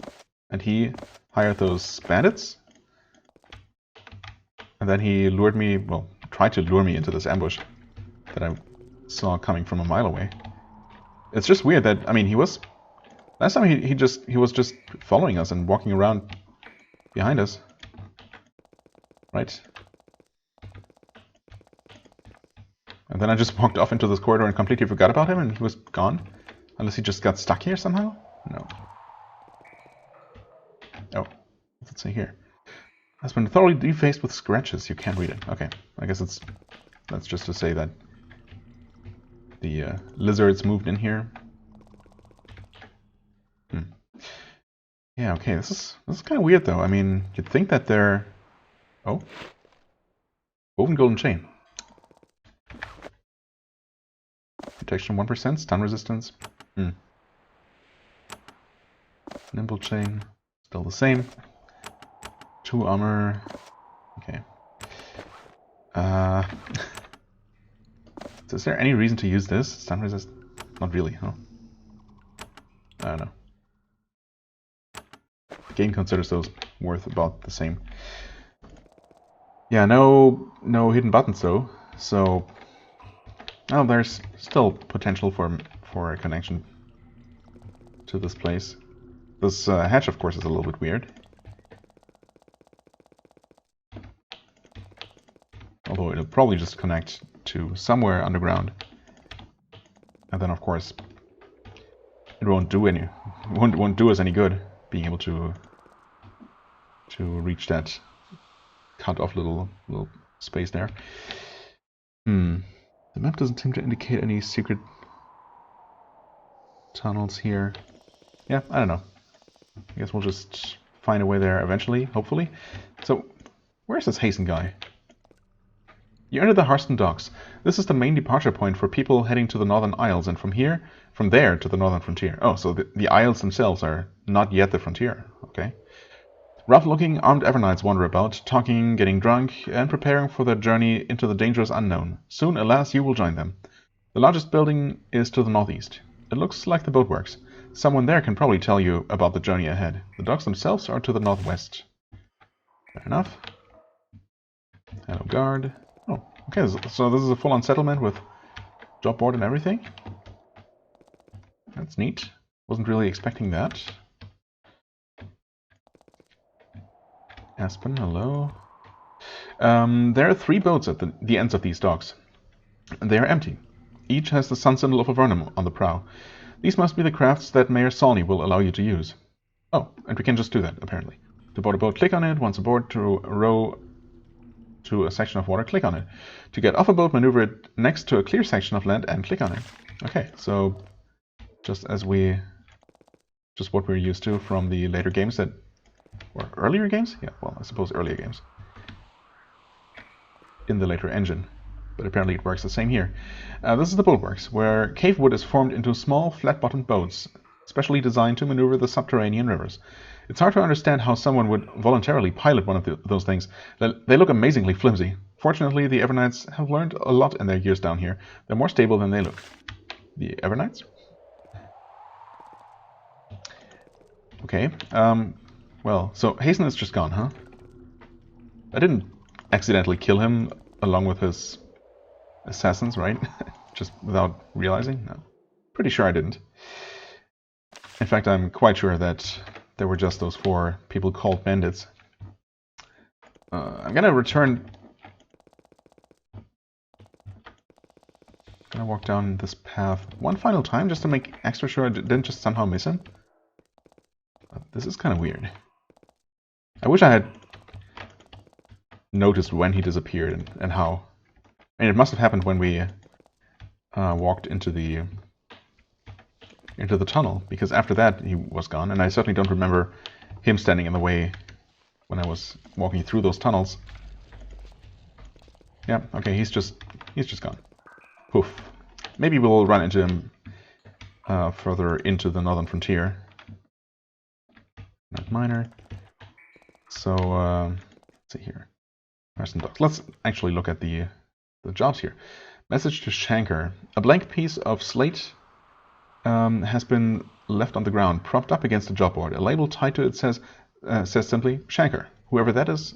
And he hired those bandits. And then he lured me, well, tried to lure me into this ambush that I saw coming from a mile away. It's just weird that, I mean, he was... Last time he was just following us and walking around behind us. Right? And then I just walked off into this corridor and completely forgot about him and he was gone. Unless he just got stuck here somehow? No. Oh, what's it say here? Has been thoroughly defaced with scratches. You can't read it. Okay, I guess that's just to say that the lizards moved in here. Yeah, okay, this is kind of weird though. I mean, you'd think that they're... Oh. Woven golden chain. Protection 1%, stun resistance. Nimble chain, still the same. 2 armor. Okay. Is there any reason to use this? Stun resist? Not really, huh? I don't know. The game considers those worth about the same. Yeah, no hidden buttons though. So, oh, there's still potential for a connection to this place. This hatch, of course, is a little bit weird. Although it'll probably just connect to somewhere underground. And then, of course, it won't do us any good being able to reach that cut off little space there. The map doesn't seem to indicate any secret tunnels here. Yeah, I don't know. I guess we'll just find a way there eventually, hopefully. So, where's this Hasten guy? You enter the Harston Docks. This is the main departure point for people heading to the Northern Isles, and from there to the Northern Frontier. Oh, so the Isles themselves are not yet the frontier. Okay. Rough-looking armed Evernites wander about, talking, getting drunk, and preparing for their journey into the dangerous unknown. Soon, alas, you will join them. The largest building is to the northeast. It looks like the boatworks. Someone there can probably tell you about the journey ahead. The docks themselves are to the northwest. Fair enough. Hello, guard. Oh, okay, so this is a full-on settlement with job board and everything. That's neat. Wasn't really expecting that. Aspen, hello. There are 3 boats at the ends of these docks. They are empty. Each has the sun symbol of Avernum on the prow. These must be the crafts that Mayor Sawney will allow you to use. Oh, and we can just do that, apparently. To board a boat, click on it. Once aboard, to row to a section of water, click on it. To get off a boat, maneuver it next to a clear section of land and click on it. Okay, so just what we're used to from the later games or earlier games? Yeah, well, I suppose earlier games. In the later engine. But apparently it works the same here. This is the bulwarks, where cave wood is formed into small, flat-bottomed boats, specially designed to maneuver the subterranean rivers. It's hard to understand how someone would voluntarily pilot one of those things. They look amazingly flimsy. Fortunately, the Evernites have learned a lot in their years down here. They're more stable than they look. The Evernites? Okay. Well, so Hasten is just gone, huh? I didn't accidentally kill him along with his assassins, right? Just without realizing? No. Pretty sure I didn't. In fact, I'm quite sure that there were just those 4 people called bandits. I'm gonna return. Gonna walk down this path one final time just to make extra sure I didn't just somehow miss him. This is kind of weird. I wish I had noticed when he disappeared and how. And it must have happened when we walked into the tunnel, because after that he was gone, and I certainly don't remember him standing in the way when I was walking through those tunnels. Yeah, okay, he's just gone. Poof. Maybe we'll run into him further into the northern frontier. Not minor. So let's see here. Let's actually look at the jobs here. Message to Shanker. A blank piece of slate has been left on the ground, propped up against the job board. A label tied to it says simply, Shanker. Whoever that is,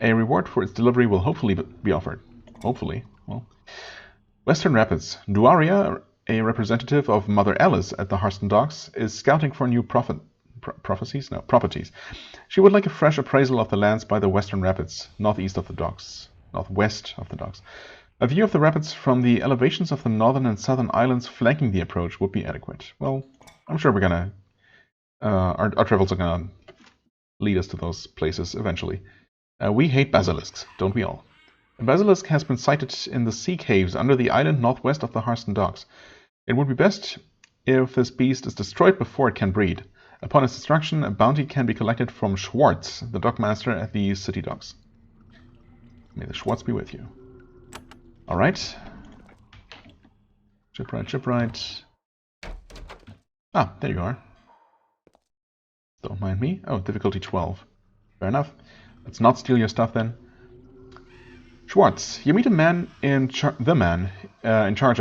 a reward for its delivery will hopefully be offered. Hopefully. Well, Western Rapids. Duaria, a representative of Mother Alice at the Harston Docks, is scouting for new properties. She would like a fresh appraisal of the lands by the Western Rapids, northwest of the docks. A view of the rapids from the elevations of the northern and southern islands flanking the approach would be adequate. Well, I'm sure we're gonna our travels are gonna lead us to those places eventually. We hate basilisks, don't we all? A basilisk has been sighted in the sea caves under the island northwest of the Harston Docks. It would be best if this beast is destroyed before it can breed. Upon its destruction, a bounty can be collected from Schwartz, the dockmaster at the city docks. May the Schwartz be with you. Alright. Shipwright. Ah, there you are. Don't mind me. Oh, difficulty 12. Fair enough. Let's not steal your stuff then. Schwartz, you meet a man in charge of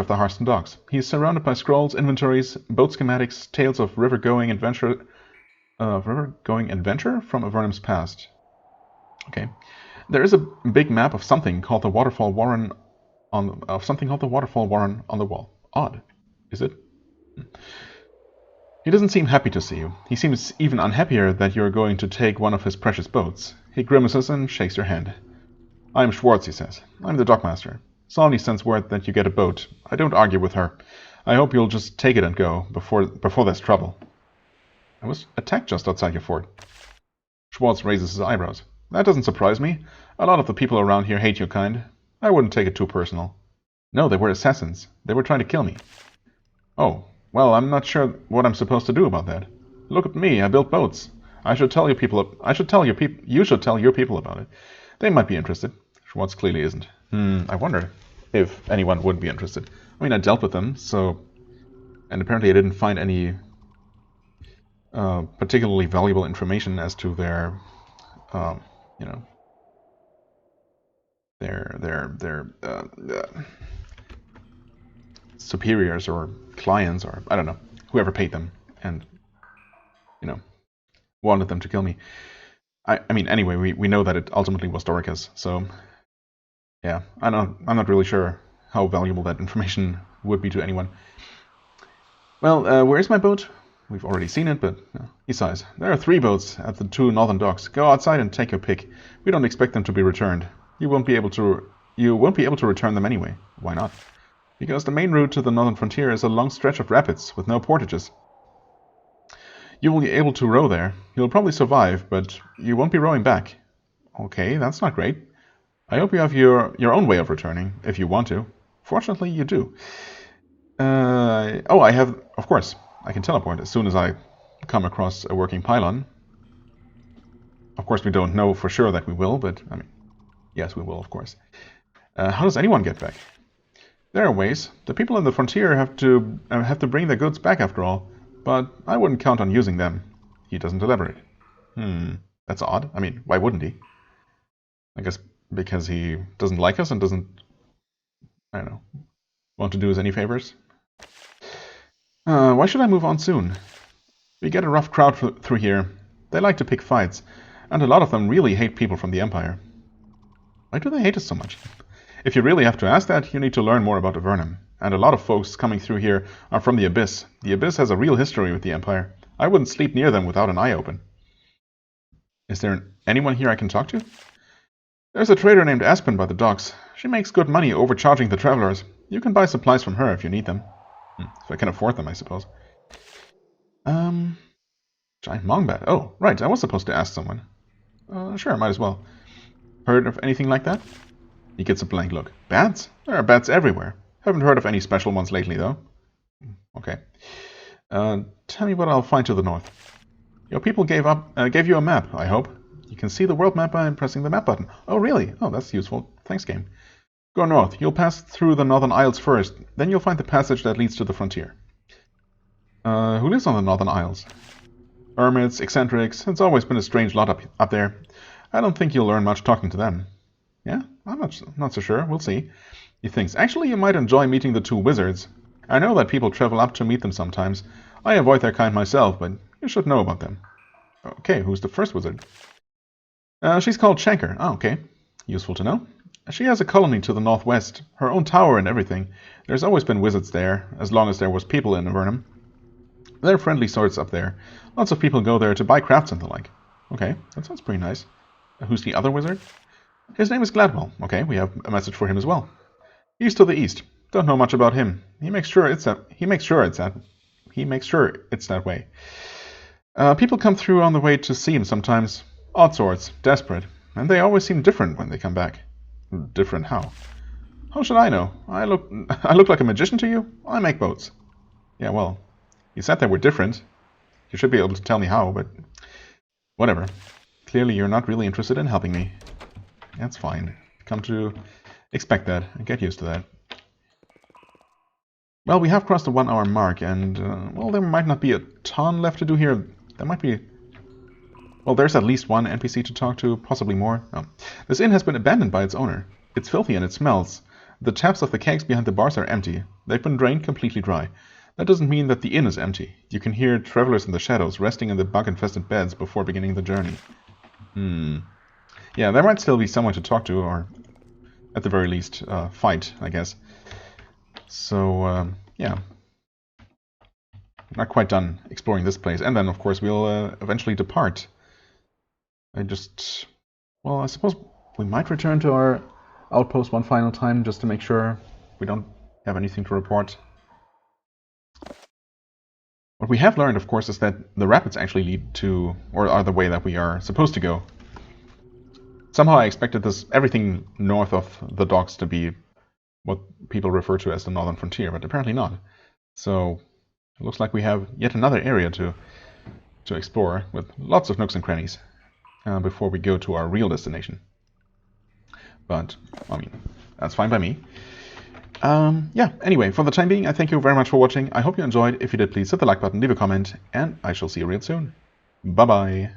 the Harston Docks. He is surrounded by scrolls, inventories, boat schematics, tales of river-going adventure from Avernum's past. Okay, there is a big map of something called the Waterfall Warren on the wall. Odd, is it? He doesn't seem happy to see you. He seems even unhappier that you're going to take one of his precious boats. He grimaces and shakes your hand. I'm Schwartz, he says. I'm the dockmaster. Sawney sends word that you get a boat. I don't argue with her. I hope you'll just take it and go, before there's trouble. I was attacked just outside your fort. Schwartz raises his eyebrows. That doesn't surprise me. A lot of the people around here hate your kind. I wouldn't take it too personal. No, they were assassins. They were trying to kill me. Oh, well, I'm not sure what I'm supposed to do about that. Look at me, I built boats. You should tell your people about it. They might be interested. Schwartz clearly isn't. I wonder if anyone would be interested. I mean, I dealt with them, and apparently I didn't find any particularly valuable information as to their, their superiors or clients, or I don't know, whoever paid them and, wanted them to kill me. I mean, anyway, we know that it ultimately was Dorikas, so yeah, I'm not really sure how valuable that information would be to anyone. Well, where's my boat? We've already seen it, but he sighs. There are 3 boats at the 2 northern docks. Go outside and take your pick. We don't expect them to be returned. You won't be able to return them anyway. Why not? Because the main route to the northern frontier is a long stretch of rapids with no portages. You will be able to row there. You'll probably survive, but you won't be rowing back. Okay, that's not great. I hope you have your own way of returning, if you want to. Fortunately, you do. I have, of course, I can teleport as soon as I come across a working pylon. Of course, we don't know for sure that we will, but, I mean, yes, we will, of course. How does anyone get back? There are ways. The people in the frontier have to bring their goods back after all. But I wouldn't count on using them. He doesn't elaborate. That's odd. I mean, why wouldn't he? I guess because he doesn't like us and doesn't, I don't know, want to do us any favors? Why should I move on soon? We get a rough crowd through here. They like to pick fights, and a lot of them really hate people from the Empire. Why do they hate us so much? If you really have to ask that, you need to learn more about Avernum. And a lot of folks coming through here are from the Abyss. The Abyss has a real history with the Empire. I wouldn't sleep near them without an eye open. Is there anyone here I can talk to? There's a trader named Aspen by the docks. She makes good money overcharging the travelers. You can buy supplies from her if you need them. If I can afford them, I suppose. Giant Mongbat. Oh, right, I was supposed to ask someone. Sure, might as well. Heard of anything like that? He gets a blank look. Bats? There are bats everywhere. Haven't heard of any special ones lately, though. Okay. Tell me what I'll find to the north. Your people gave you a map, I hope. You can see the world map by pressing the map button. Oh, really? Oh, that's useful. Thanks, game. Go north. You'll pass through the Northern Isles first. Then you'll find the passage that leads to the frontier. Who lives on the Northern Isles? Hermits, eccentrics. It's always been a strange lot up there. I don't think you'll learn much talking to them. Yeah? I'm not so sure. We'll see. He thinks, actually, you might enjoy meeting the two wizards. I know that people travel up to meet them sometimes. I avoid their kind myself, but you should know about them. Okay, who's the first wizard? She's called Shanker. Oh, okay. Useful to know. She has a colony to the northwest, her own tower and everything. There's always been wizards there, as long as there was people in Avernum. They're friendly sorts up there. Lots of people go there to buy crafts and the like. Okay, that sounds pretty nice. Who's the other wizard? His name is Gladwell. Okay, we have a message for him as well. He's to the east. Don't know much about him. He makes sure it's that way. People come through on the way to see him sometimes. Odd sorts, desperate, and they always seem different when they come back. Different how? How should I know? I look like a magician to you? I make boats. Yeah, well, you said they were different. You should be able to tell me how, but whatever. Clearly you're not really interested in helping me. That's fine. Come to expect that and get used to that. Well, we have crossed the 1 hour mark, and, well, there might not be a ton left to do here. There might be... Well, there's at least one NPC to talk to, possibly more. Oh. This inn has been abandoned by its owner. It's filthy and it smells. The taps of the kegs behind the bars are empty. They've been drained completely dry. That doesn't mean that the inn is empty. You can hear travelers in the shadows resting in the bug-infested beds before beginning the journey. Yeah, there might still be someone to talk to, or at the very least, fight, I guess. So, yeah. Not quite done exploring this place. And then, of course, we'll eventually depart. Well, I suppose we might return to our outpost one final time just to make sure we don't have anything to report. What we have learned, of course, is that the rapids actually lead to, or are the way that we are supposed to go. Somehow I expected everything north of the docks to be what people refer to as the northern frontier, but apparently not. So it looks like we have yet another area to explore with lots of nooks and crannies before we go to our real destination. But, I mean, that's fine by me. Yeah, anyway, for the time being, I thank you very much for watching. I hope you enjoyed. If you did, please hit the like button, leave a comment, and I shall see you real soon. Bye-bye.